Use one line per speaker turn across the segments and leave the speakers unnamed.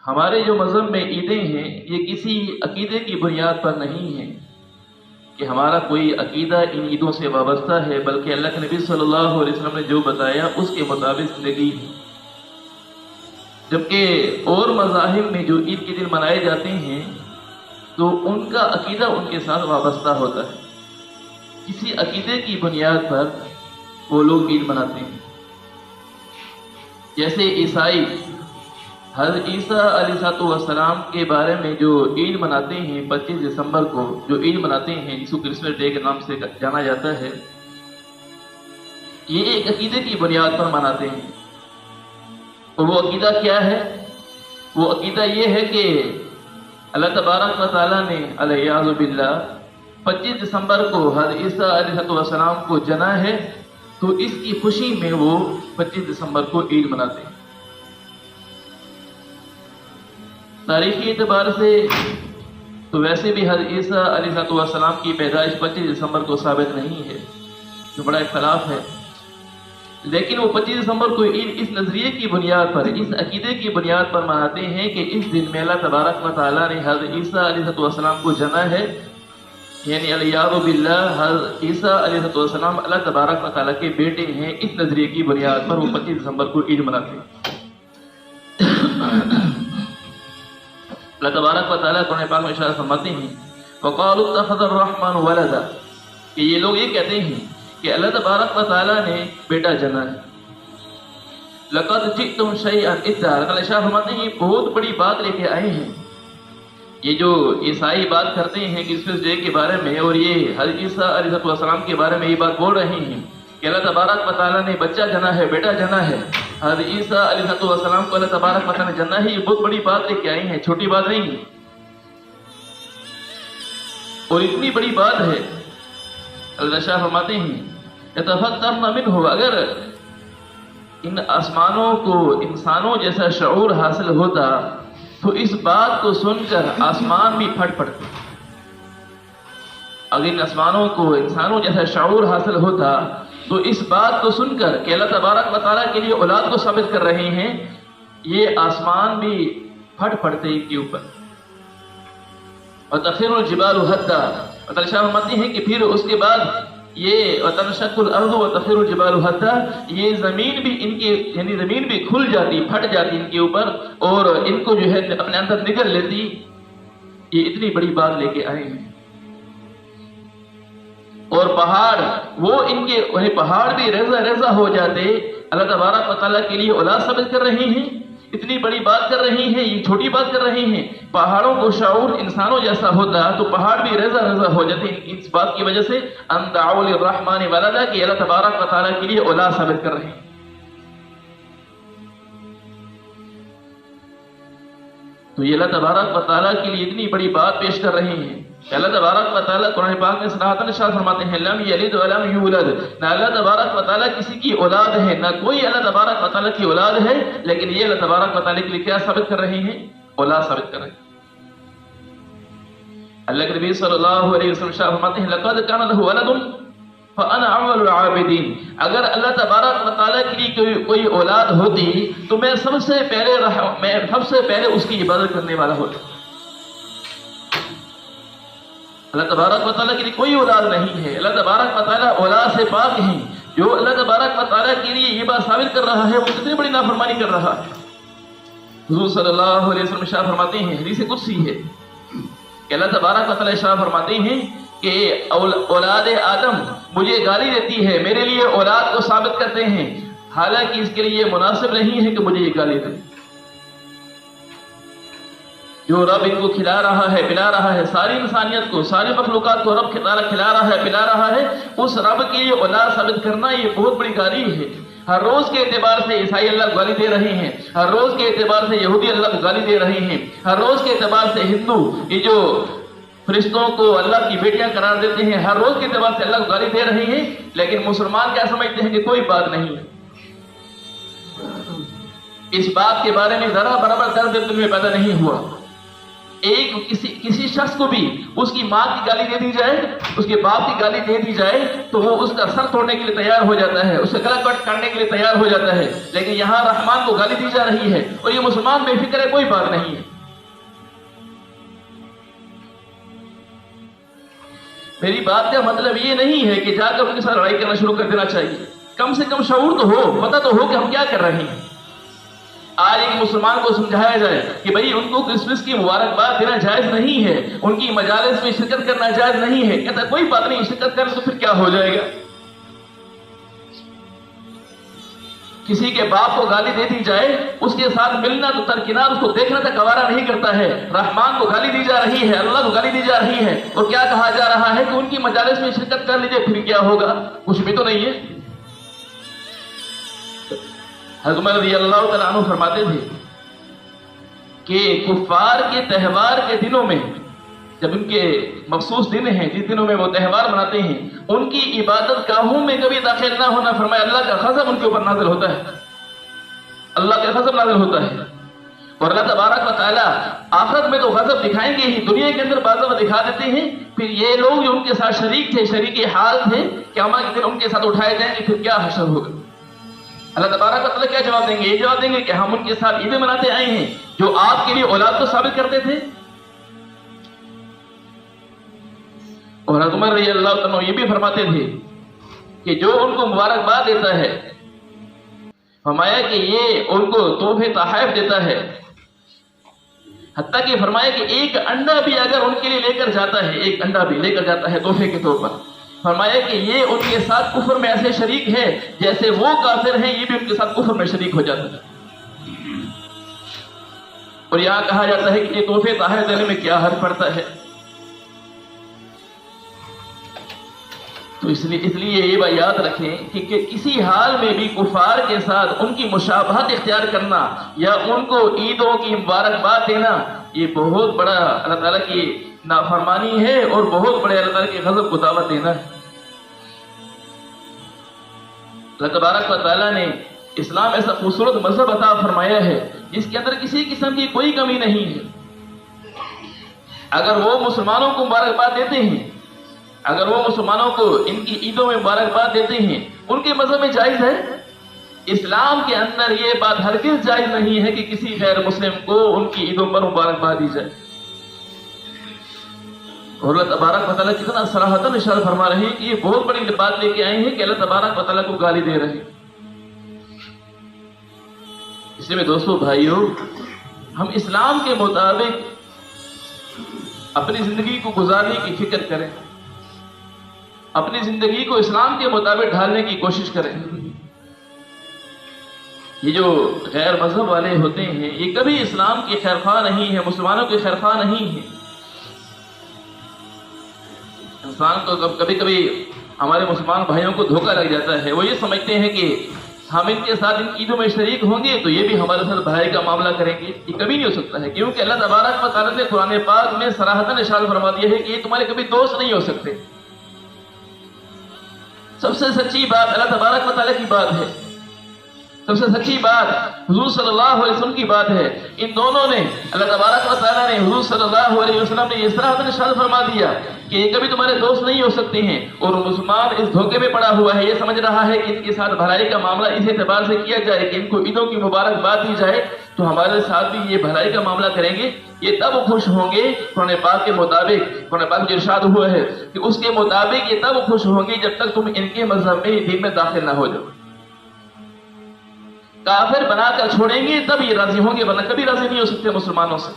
ہمارے جو مذہب میں عیدیں ہیں یہ کسی عقیدے کی بنیاد پر نہیں ہیں کہ ہمارا کوئی عقیدہ ان عیدوں سے وابستہ ہے، بلکہ اللہ کے نبی صلی اللہ علیہ وسلم نے جو بتایا اس کے مطابق زندگی ہے۔ جبکہ اور مذاہب میں جو عید کے دن منائے جاتے ہیں تو ان کا عقیدہ ان کے ساتھ وابستہ ہوتا ہے، کسی عقیدے کی بنیاد پر وہ لوگ عید مناتے ہیں۔ جیسے عیسائی حضرت عیسیٰ علیہ السلام کے بارے میں جو عید مناتے ہیں 25 دسمبر کو جو عید مناتے ہیں جس کو کرسمس ڈے کے نام سے جانا جاتا ہے، یہ ایک عقیدے کی بنیاد پر مناتے ہیں۔ اور وہ عقیدہ کیا ہے؟ وہ عقیدہ یہ ہے کہ اللہ تبارک و تعالیٰ نے علیہ باللہ 25 دسمبر کو حضرت عیسیٰ علیہ السلام کو جنا ہے، تو اس کی خوشی میں وہ 25 دسمبر کو عید مناتے ہیں۔ تاریخی اعتبار سے تو ویسے بھی حضرت عیسیٰ علیہ السلام کی پیدائش 25 دسمبر کو ثابت نہیں ہے، جو بڑا اختلاف ہے، لیکن وہ 25 دسمبر کو عید اس نظریے کی بنیاد پر، اس عقیدے کی بنیاد پر مناتے ہیں کہ اس دن میں اللہ تبارک و تعالیٰ نے حضرت عیسیٰ علیہ السلام کو جنا ہے، یعنی علیہ باللہ حضرت عیسیٰ علیہ السلام اللہ تبارک و تعالیٰ کے بیٹے ہیں۔ اس نظریے کی بنیاد پر وہ 25 دسمبر کو عید مناتے ہیں۔ اللہ تبارک و تعالیٰ قرآن پاک میں ارشاد فرماتے ہیں وَقَالُوا اتَّخَذَ الرَّحْمَنُ وَلَدًا، کہ یہ لوگ یہ کہتے ہیں کہ اللہ تبارک و تعالیٰ نے بیٹا جنا ہے۔ لَقَدْ جِئْتُمْ شَيْئًا إِدًّا، اللہ ارشاد فرماتے ہیں یہ بہت بڑی بات لے کے آئے ہیں۔ یہ جو عیسائی بات کرتے ہیں کرسمس ڈے کے بارے میں، اور یہ حضرت عیسیٰ علیہ السلام کے بارے میں یہ بات بول رہے ہیں کہ اللہ تبارک و تعالیٰ نے بچہ جنا ہے، بیٹا جنا ہے، حضرت عیسیٰ علیہ السلام کو اللہ تبارک و تعالیٰ نے جنا ہے، یہ بہت بڑی بات لے کے آئے ہیں، چھوٹی بات نہیں ہے، اور اتنی بڑی بات ہے۔ اللہ شاہ فرماتے ہیں يَتَفَطَّرْنَ مِنْهُ، اگر ان آسمانوں کو انسانوں جیسا شعور حاصل ہوتا تو اس بات کو سن کر آسمان بھی پھٹ پڑتے۔ اگر ان آسمانوں کو انسانوں جیسا شعور حاصل ہوتا تو اس بات کو سن کر کہ اللہ تبارک و تعالیٰ کے لیے اولاد کو ثابت کر رہے ہیں، یہ آسمان بھی پھٹ پڑتے ان کے اوپر۔ وَتَخِرُّ الْجِبَالُ هَدًّا، اور شاہ فرماتے ہیں کہ پھر اس کے بعد یہ وَتَنشَقُّ الْأَرْضُ وَتَخِرُّ الْجِبَالُ هَدًّا، یہ زمین بھی ان کے یعنی زمین بھی کھل جاتی، پھٹ جاتی ان کے اوپر، اور ان کو جو ہے اپنے اندر نگل لیتی۔ یہ اتنی بڑی بات لے کے آئے ہیں۔ اور پہاڑ وہ ان کے پہاڑ بھی ریزہ ریزہ ہو جاتے، اللہ تبارک و تعالیٰ کے لیے اولاد ثابت کر رہے ہیں، اتنی بڑی بات کر رہے ہیں، یہ چھوٹی بات کر رہے ہیں۔ پہاڑوں کو شعور انسانوں جیسا ہوتا تو پہاڑ بھی ریزہ ریزہ ہو جاتے اس بات کی وجہ سے ان دعوا للرحمن ولدا، کہ اللہ تبارک و تعالیٰ کے لیے اولاد ثابت کر رہے ہیں۔ تو یہ اللہ تبارک و تعالیٰ کے لیے اتنی بڑی بات پیش کر رہے ہیں کہ اللہ تبارک و تعالیٰ قرآن پاک میں صراحتاً ارشاد فرماتے ہیں لم یلد ولم یولد، نہ اللہ تبارک و تعالیٰ کسی کی اولاد ہے، نہ کوئی اللہ تبارک و تعالیٰ کی اولاد ہے، لیکن یہ اللہ تبارک و تعالیٰ کے لیے کیا ثابت کر رہے ہیں؟ اولاد ثابت کر رہے ہیں۔ اللہ کے نبی صلی اللہ علیہ وسلم ارشاد فرماتے ہیں لقد کان لہ ولد فانا اول العابدین، اگر اللہ تبارک و تعالیٰ کے لیے کوئی اولاد ہوتی تو میں سب سے پہلے اس کی عبادت کرنے والا ہوتا۔ اللہ تبارک و تعالیٰ کے لیے کوئی اولاد نہیں ہے، اللہ تبارک و تعالیٰ اولاد سے پاک ہیں۔ جو اللہ تبارک و تعالیٰ کے لیے یہ بات ثابت کر رہا ہے وہ کتنی بڑی نافرمانی کر رہا ہے۔ حضور صلی اللہ علیہ وسلم ارشاد فرماتے ہیں، حدیث قدسی ہے کہ اللہ تبارک و تعالیٰ ارشاد فرماتے ہیں کہ اولاد آدم مجھے گالی دیتی ہے، میرے لیے اولاد کو ثابت کرتے ہیں، حالانکہ اس کے لیے یہ مناسب نہیں ہے کہ مجھے یہ گالی دے۔ جو رب ان کو کھلا رہا ہے پلا رہا ہے، ساری انسانیت کو ساری مخلوقات کو رب تعالیٰ کھلا رہا ہے پلا رہا ہے، اس رب کے لیے اولاد ثابت کرنا یہ بہت بڑی گالی ہے۔ ہر روز کے اعتبار سے عیسائی اللہ کو گالی دے رہے ہیں، ہر روز کے اعتبار سے یہودی اللہ کو گالی دے رہے ہیں، ہر روز کے اعتبار سے ہندو یہ جو فرشتوں کو اللہ کی بیٹیاں قرار دیتے ہیں، ہر روز کے اعتبار سے اللہ کو گالی دے رہے ہیں، لیکن مسلمان کیا سمجھتے ہیں کہ کوئی بات نہیں ہے۔ اس بات کے بارے میں ذرا برابر درد دل میں پیدا نہیں ہوا کسی شخص کو بھی اس کی ماں کی گالی دے دی جائے، اس کے باپ کی گالی دے دی جائے تو وہ اس کا سر توڑنے کے لیے تیار ہو جاتا ہے، اس کا گلا کٹ کرنے کے لیے تیار ہو جاتا ہے. لیکن یہاں رحمان کو گالی دی جا رہی ہے اور یہ مسلمان بے فکر ہے، کوئی بات نہیں ہے. میری بات کا مطلب یہ نہیں ہے کہ جا کر ان کے ساتھ لڑائی کرنا شروع کر دینا چاہیے. کم سے کم شعور تو ہو، پتہ تو ہو کہ ہم کیا کر رہے ہیں. آج ایک مسلمان کو سمجھایا جائے کہ بھئی ان کو کرسمس کی مبارکباد دینا جائز نہیں ہے، ان کی مجالس میں شرکت کرنا جائز نہیں ہے، کہتا ہے کوئی بات نہیں، شرکت کریں تو پھر کیا ہو جائے گا. کسی کے باپ کو گالی دے دی جائے، اس کے ساتھ ملنا تو ترکنار، اس کو دیکھنا تک گوارا نہیں کرتا ہے. رحمان کو گالی دی جا رہی ہے، اللہ کو گالی دی جا رہی ہے، اور کیا کہا جا رہا ہے کہ ان کی مجالس میں شرکت کر لیجئے، پھر کیا ہوگا؟ کچھ بھی تو نہیں ہے. حضرت عمر رضی اللہ تعالیٰ عنہ فرماتے تھے کہ کفار کے تہوار کے دنوں میں، جب ان کے مخصوص دن ہیں جس دنوں میں وہ تہوار مناتے ہیں، ان کی عبادت گاہوں میں کبھی داخل نہ ہونا. فرمایا اللہ کا غضب ان کے اوپر نازل ہوتا ہے، اللہ کا غضب نازل ہوتا ہے. اور اللہ تبارک و تعالیٰ آخرت میں تو غضب دکھائیں گے ہی، دنیا کے اندر بعض دفعہ دکھا دیتے ہیں. پھر یہ لوگ جو ان کے ساتھ شریک تھے، شریک حال تھے، قیامت کے دن ان کے ساتھ اٹھائے جائیں گے، پھر کیا حشر ہوگا. اللہ تبارک و تعالیٰ کیا جواب دیں گے؟ یہ جواب دیں گے کہ ہم ان کے ساتھ عیدیں مناتے آئے ہیں جو آپ کے لیے اولاد کو ثابت کرتے تھے. اور حضرت عمر رضی اللہ عنہ یہ بھی فرماتے تھے کہ جو ان کو مبارکباد دیتا ہے، فرمایا کہ یہ ان کو تحفے تحائف دیتا ہے. حتیٰ کہ فرمایا کہ ایک انڈا بھی اگر ان کے لیے لے کر جاتا ہے، ایک انڈا بھی لے کر جاتا ہے تحفے کے طور پر، فرمایا کہ یہ ان کے ساتھ کفر میں ایسے شریک ہے جیسے وہ کافر ہیں، یہ بھی ان کے ساتھ کفر میں شریک ہو جاتا ہے. اور یہاں کہا جاتا ہے کہ یہ تحفے تحائف دینے میں کیا حرج پڑتا ہے. تو اس لیے یہ بات یاد رکھیں کہ کسی حال میں بھی کفار کے ساتھ ان کی مشابہت اختیار کرنا یا ان کو عیدوں کی مبارکباد دینا، یہ بہت بڑا اللہ تعالیٰ کی نافرمانی ہے اور بہت بڑے اللہ تعالیٰ کے غضب کو دعوت دینا ہے. اللہ تبارک و تعالیٰ نے اسلام ایسا خوبصورت مذہب عطا فرمایا ہے جس کے اندر کسی قسم کی کوئی کمی نہیں ہے. اگر وہ مسلمانوں کو مبارکباد دیتے ہیں، اگر وہ مسلمانوں کو ان کی عیدوں میں مبارکباد دیتے ہیں، ان کے مذہب میں جائز ہے. اسلام کے اندر یہ بات ہرگز جائز نہیں ہے کہ کسی غیر مسلم کو ان کی عیدوں پر مبارکباد دی جائے. اور اللہ تبارک و تعالیٰ کتنا صراحتاً ارشاد فرما رہے ہیں کہ یہ بہت بڑی بات لے کے آئے ہیں کہ اللہ تبارک و تعالیٰ کو گالی دے رہے ہیں. اس لیے دوستو بھائیو، ہم اسلام کے مطابق اپنی زندگی کو گزارنے کی فکر کریں، اپنی زندگی کو اسلام کے مطابق ڈھالنے کی کوشش کریں. یہ جو غیر مذہب والے ہوتے ہیں یہ کبھی اسلام کے خیرخواہ نہیں ہے، مسلمانوں کے خیرخواہ نہیں ہے. انسان کو کبھی کبھی ہمارے مسلمان بھائیوں کو دھوکہ لگ جاتا ہے. وہ یہ سمجھتے ہیں کہ ہم ان کے ساتھ ان عیدوں میں شریک ہوں گے تو یہ بھی ہمارے ساتھ بھائی کا معاملہ کریں گے. یہ کبھی نہیں ہو سکتا ہے، کیونکہ اللہ تبارک و تعالیٰ نے قرآن پاک میں صراحتاً ارشاد فرما دیا ہے کہ یہ تمہارے کبھی دوست نہیں ہو سکتے. سب سے سچی بات اللہ تبارک و تعالیٰ کی بات ہے، سب سے سچی بات حضور صلی اللہ علیہ وسلم کی بات ہے. ان دونوں نے اللہ تبارک و تعالیٰ نے حضور صلی اللہ علیہ وسلم نے اس طرح ارشاد فرما دیا کہ یہ کبھی تمہارے دوست نہیں ہو سکتے ہیں. اور مسلمان اس دھوکے میں پڑا ہوا ہے، یہ سمجھ رہا ہے کہ ان کے ساتھ بھلائی کا معاملہ اس اعتبار سے کیا جائے کہ ان کو عیدوں کی مبارکباد دی جائے تو ہمارے ساتھ بھی یہ بھلائی کا معاملہ کریں گے. یہ تب خوش ہوں گے قرآن پاک کے مطابق، قرآن پاک جو ارشاد ہوا ہے کہ اس کے مطابق یہ تب خوش ہوں گے جب تک تم ان کے مذہب میں دین میں داخل نہ ہو جاؤ. کافر بنا کر چھوڑیں گے تب یہ راضی ہوں گے، ورنہ کبھی راضی نہیں ہو سکتے مسلمانوں سے.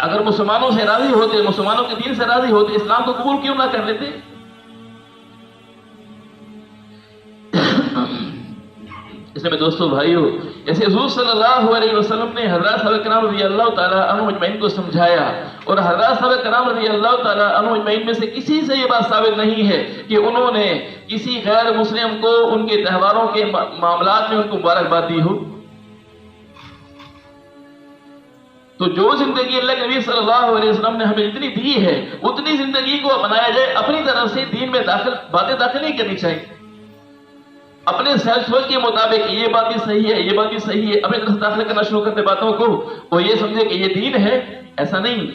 اگر مسلمانوں سے راضی ہوتے، مسلمانوں کے دین سے راضی ہوتے، اسلام کو قبول کیوں نہ کر لیتے؟ اس میں دوستو بھائیو، جیسے حضور صلی اللہ علیہ وسلم نے حضرات صحابہ کرام رضی اللہ تعالیٰ عنہ اجمعین کو سمجھایا، اور حضرات صحابہ کرام رضی اللہ تعالیٰ عنہ اجمعین میں سے کسی سے یہ بات ثابت نہیں ہے کہ انہوں نے کسی غیر مسلم کو ان کے تہواروں کے معاملات میں ان کو مبارکباد دی ہو. تو جو زندگی اللہ کے نبی صلی اللہ علیہ وسلم نے ہمیں اتنی دی ہے، اتنی زندگی کو اپنایا جائے. اپنی طرف سے دین میں باتیں داخل نہیں کرنی چاہیے. اپنے سوچ کے مطابق یہ بات بھی صحیح ہے، یہ بات بھی صحیح ہے، اپنے طرف سے داخل کرنا شروع کرتے باتوں کو، وہ یہ سمجھے کہ یہ دین ہے. ایسا نہیں.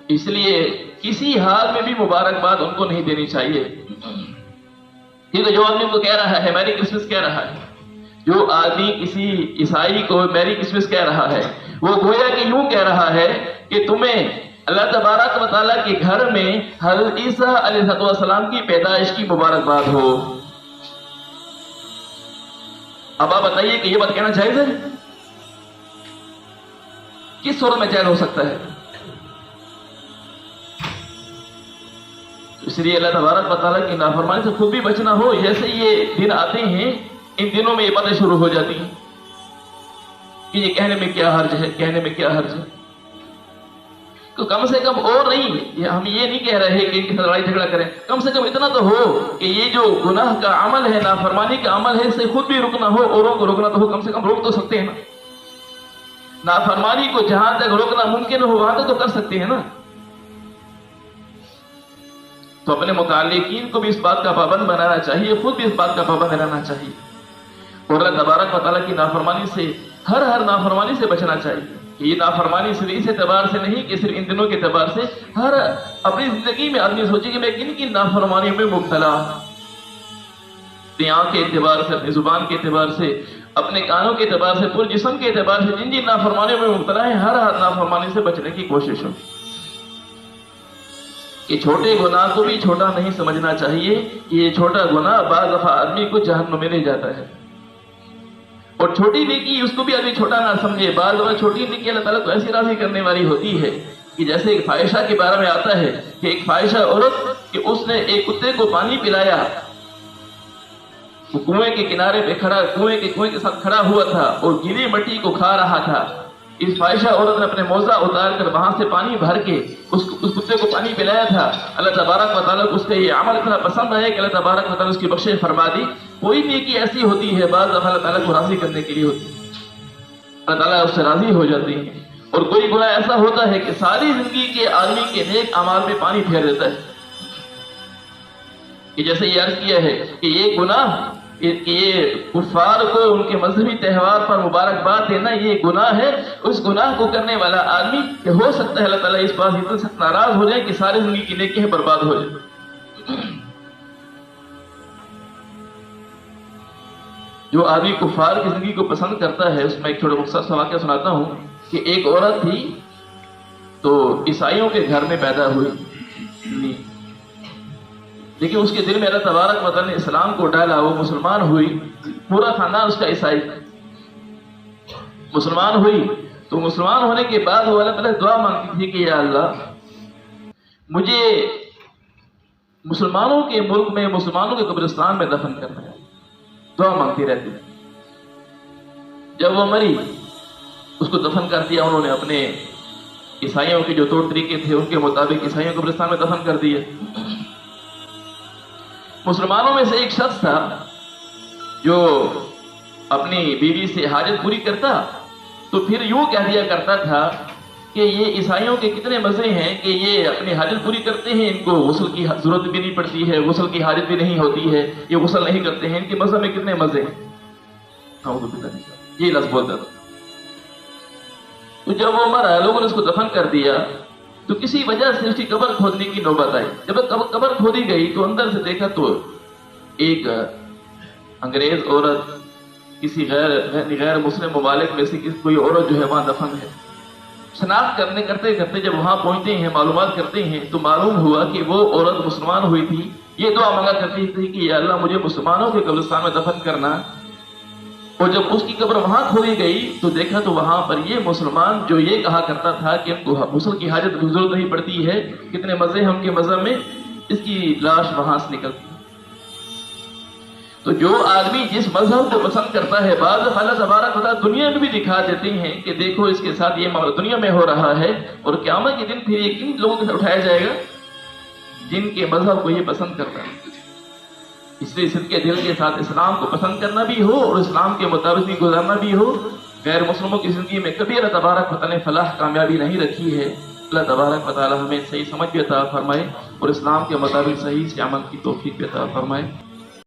اس لیے کسی حال میں بھی مبارکباد ان کو نہیں دینی چاہیے. کیونکہ جو آدمی کو کہہ رہا ہے میری کرسمس کہہ رہا ہے، جو آدمی کسی عیسائی کو میری کرسمس کہہ رہا ہے، وہ گویا کہ یوں کہہ رہا ہے کہ تمہیں اللہ تبارک و تعالیٰ کے گھر میں حضرت عیسیٰ علیہ السلام کی پیدائش کی مبارکباد ہو. اب آپ بتائیے کہ یہ بات کہنا جائز ہے؟ کس صورت میں جائز ہو سکتا ہے؟ اس لیے اللہ تبارک و تعالیٰ کی نافرمانی سے خود بھی بچنا ہو. جیسے یہ دن آتے ہیں، ان دنوں میں یہ باتیں شروع ہو جاتی ہیں کہ یہ کہنے میں کیا حرج ہے، کہنے میں کیا حرج ہے. تو کم سے کم اور نہیں، ہم یہ نہیں کہہ رہے کہ ان کی لڑائی جھگڑا کریں، کم سے کم اتنا تو ہو کہ یہ جو گناہ کا عمل ہے، نافرمانی کا عمل ہے، اس سے خود بھی رکنا ہو، اوروں کو روکنا تو ہو. کم سے کم روک تو سکتے ہیں نا. نافرمانی کو جہاں تک روکنا ممکن ہو وہاں تک تو کر سکتے ہیں نا. تو اپنے متعلقین کو بھی اس بات کا پابند بنانا چاہیے، خود بھی اس بات کا پابند رہنا چاہیے، اور اللہ تبارک و تعالیٰ کی نافرمانی سے، ہر نافرمانی سے بچنا چاہیے. کہ یہ نافرمانی صرف اس اعتبار سے نہیں کہ صرف ان دنوں کے اعتبار سے، ہر اپنی زندگی میں آدمی سوچے کہ میں کن کن نافرمانیوں میں مبتلا ہوں. اپنی آنکھ کے اعتبار سے، اپنی زبان کے اعتبار سے، اپنے کانوں کے اعتبار سے، پورے جسم کے اعتبار سے جن جن نافرمانیوں میں مبتلا ہے، ہر نافرمانی سے بچنے کی کوشش ہو. کہ چھوٹے گناہ کو بھی چھوٹا نہیں سمجھنا چاہیے. یہ چھوٹا گناہ بعض دفعہ آدمی کو جہنم میں لے جاتا ہے، اور چھوٹی نیکی اس کو بھی آدمی چھوٹا نہ سمجھے. بعض دفعہ چھوٹی نیکی اللہ تعالیٰ کو ایسی راضی کرنے والی ہوتی ہے کہ جیسے ایک فاحشہ کے بارے میں آتا ہے کہ ایک فاحشہ عورت کہ اس نے ایک کتے کو پانی پلایا. وہ کنویں کے کنارے پہ کھڑا، کنویں کے ساتھ کھڑا ہوا تھا اور گیلی مٹی کو کھا رہا تھا. اس فاحشہ عورت نے اپنے موزہ اتار کر وہاں سے پانی بھر کے اس کتے کو پانی پلایا تھا. اللہ تبارک و تعالیٰ کو اس کا یہ عمل اتنا پسند آیا کہ اللہ تبارک و تعالیٰ اس کی بخشش فرما دی. کوئی نیکی ایسی ہوتی ہے بعض دفعہ اللہ تعالیٰ کو راضی کرنے کے لیے ہوتی ہے، اللہ تعالیٰ اس سے راضی ہو جاتی ہے. اور کوئی گناہ ایسا ہوتا ہے کہ ساری زندگی کے آدمی کے نیک اعمال میں پانی پھیر دیتا ہے. کہ جیسے یہ عرض کیا ہے کہ یہ گناہ، یہ کفار کو ان کے مذہبی تہوار پر مبارکباد دینا یہ گناہ ہے. اس گناہ کو کرنے والا آدمی کہ ہو سکتا ہے اللہ تعالیٰ اس بات اتنا سخت ناراض ہو جائے کہ ساری زندگی کی نیکیاں برباد ہو جائے. جو آدمی کفار کی زندگی کو پسند کرتا ہے، اس میں ایک چھوٹا مختصر سا واقعہ سناتا ہوں کہ ایک عورت تھی تو عیسائیوں کے گھر میں پیدا ہوئی، لیکن اس کے دل میں اللہ تبارک و تعالیٰ نے اسلام کو ڈالا، وہ مسلمان ہوئی. پورا خاندان اس کا عیسائی مسلمان ہوئی. تو مسلمان ہونے کے بعد وہ اللہ تعالیٰ دعا مانگتی تھی کہ یا اللہ مجھے مسلمانوں کے ملک میں، مسلمانوں کے قبرستان میں دفن کرنا ہے. دعا مانگتی رہتی. جب وہ مری اس کو دفن کر دیا انہوں نے، اپنے عیسائیوں کے جو طور طریقے تھے ان کے مطابق عیسائیوں کے قبرستان میں دفن کر دیا. مسلمانوں میں سے ایک شخص تھا جو اپنی بیوی سے حاجت پوری کرتا تو پھر یوں کہہ دیا کرتا تھا کہ یہ عیسائیوں کے کتنے مزے ہیں کہ یہ اپنی حاجت پوری کرتے ہیں، ان کو غسل کی ضرورت بھی نہیں پڑتی ہے، غسل کی حاجت بھی نہیں ہوتی ہے، یہ غسل نہیں کرتے ہیں، ان کے مذہب میں کتنے مزے ہیں. یہ لفظ بولتا تھا. تو جب وہ مرا لوگوں نے اس کو دفن کر دیا تو کسی وجہ سے اس کی قبر کھودنے کی نوبت آئی. جب قبر کھودی گئی تو اندر سے دیکھا تو ایک انگریز عورت کسی غیر مسلم ممالک میں سے کوئی عورت جو ہے وہاں دفن ہے. شناخت کرتے جب وہاں پہنچتے ہیں، معلومات کرتے ہیں تو معلوم ہوا کہ وہ عورت مسلمان ہوئی تھی. یہ دعا مانگا کرتی تھی کہ یا اللہ مجھے مسلمانوں کے قبرستان میں دفن کرنا. اور جب اس کی قبر وہاں کھودی گئی تو دیکھا تو وہاں پر یہ مسلمان جو یہ کہا کرتا تھا کہ ان کو غسل کی حاجت کی ضرورت نہیں پڑتی ہے، کتنے مزے ہیں ان کے مذہب میں، اس کی لاش وہاں سے نکلتی. تو جو آدمی جس مذہب کو پسند کرتا ہے، بعض اللہ تبارک و تعالیٰ دنیا میں بھی دکھا دیتے ہیں کہ دیکھو اس کے ساتھ یہ معاملہ دنیا میں ہو رہا ہے، اور قیامت کے دن پھر یہ کن لوگوں کے ساتھ اٹھایا جائے گا جن کے مذہب کو یہ پسند کرتا ہے. اس لیے صدقے دل کے ساتھ اسلام کو پسند کرنا بھی ہو اور اسلام کے مطابق بھی گزارنا بھی ہو. غیر مسلموں کی زندگی میں کبھی اللہ تبارک و تعالیٰ نے فلاح کامیابی نہیں رکھی ہے. اللہ تبارک و تعالیٰ ہمیں صحیح سمجھ بھی عطا فرمائے. اور اسلام کے مطابق صحیح سے عمل کی توفیق عطا فرمائے.